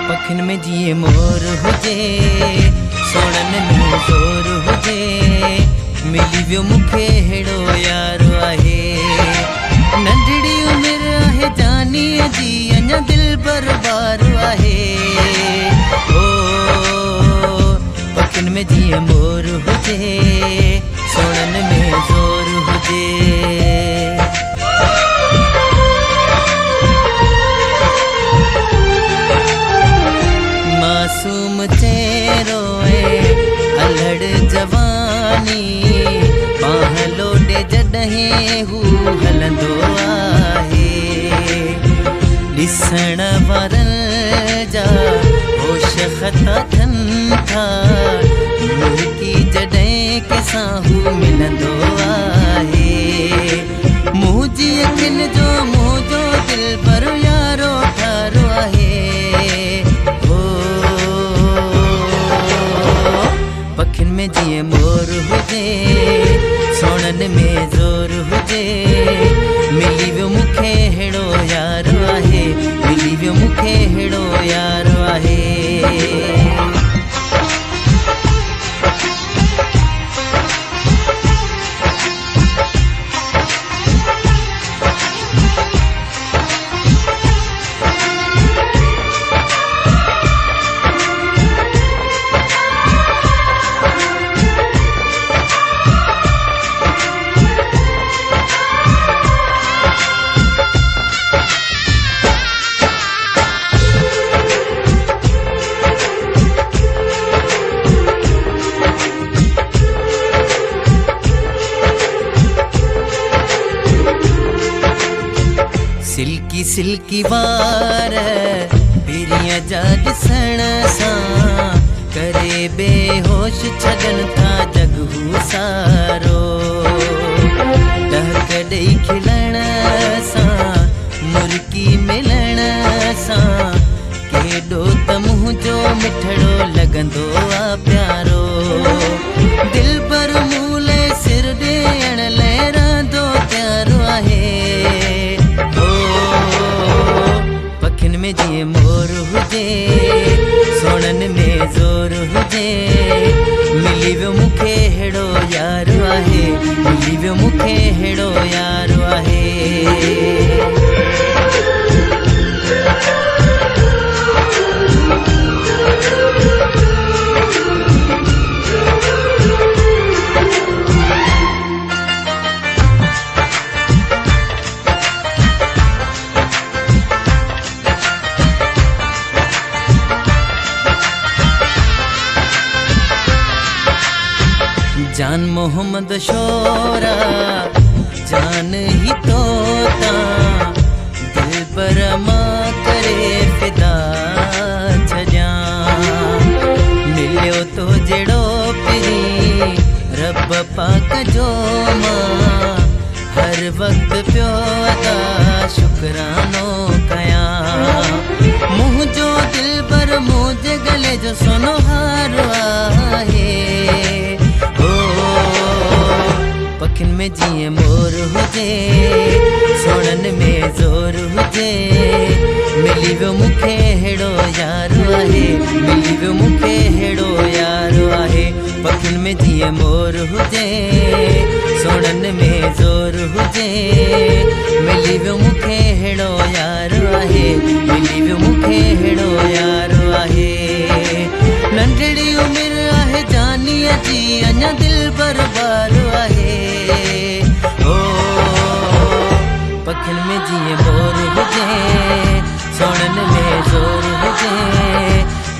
पखिन में जिए मोर हुजे, सोणन में ज़ोर हुजे, मिली वियो मूंखे हेड़ो यार आहे। नंढड़ी उमिरि आहे जानीअ जी, अञा दिल बरबार आहे। ओ पखिन में जिए मोर हुजे, सोणन में ज़ोर हुजे। मासूम चेहरो अलड़ जवानी, बाह लोडे जॾहिं हू हलंदो आहे। ॾिसण वारनि जा होश ख़ता थियनि था, मुल्की जॾहिं कंहिंसां हू मिलंदो आहे। मुंहिंजी अखियुनि जो मुंहिंजो दिल भर यारो ठारो आहे। पखिन में जिए मोर हुजे, सोणन में ज़ोर हुजे, मिली वियो मूंखे हेड़ो यार आहे, मिली वियो मूंखे हेड़ो यार आहे। सिल्की सिल्की वार पिरिया जा ॾिसण सां, करे बेहोश छॾनि था जग हू सारो। टहक ॾेई खिलण सां, मुर्की मिलण सां, केॾो त मुंहिंजो मिठड़ो लॻंदो आहे प्यारो। दिल पर मूले सिर ॾियण लाइ रहंदो प्यारो आहे। पखिन में जिए मोर हुजे, सोणन में ज़ोर हुजे, मिली वियो मूंखे हेड़ो यार आहे, मिली वियो मूंखे हेड़ो यार आहे। जान मोहम्मद शोरा, जान ही तोता, दिल पर मां करे फिदा छॾियां। मिलियो तो जहिड़ो पिरी रब पाक जो मां, हर वक़्तु पियो अदा शुकरानो कयां। मुंहिंजो दिल पर मुंहिंजे गले जो सोनो हार आहे। पखिन में जिए मोर हुजे, सोणन में ज़ोर हुजे, मिली वियो मूंखे हेड़ो यार आहे, मिली वियो मूंखे हेड़ो यार आहे। पखिन में जिए मोर हुजे, सोणन में ज़ोर हुजे, मिली वियो मूंखे हेड़ो यार आहे, मिली वियो मूंखे हेड़ो यार आहे। नंढड़ी उमिरि आहे जानीअ जी, अञा दिल बरबार आहे। पखिन में जिए मोर हुजे, सोणन में ज़ोर हुजे,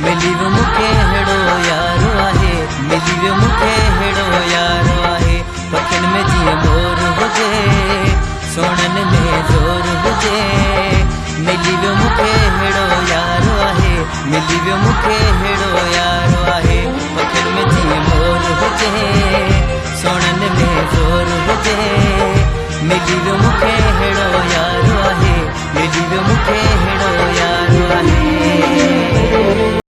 मिली वियो मूंखे हेड़ो यार आहे, मिली वियो मूंखे हेड़ो यार आहे। पखिन में जिए मोर हुजे, सोणन में ज़ोर हुजे, मिली वियो मूंखे हेड़ो यार आहे, मिली वियो मूंखे हेड़ो यार आहे। पखिन में जिए मोर हुजे, सोणन में ज़ोर हुजे, मिली वियो मूंखे हेड़ो यार।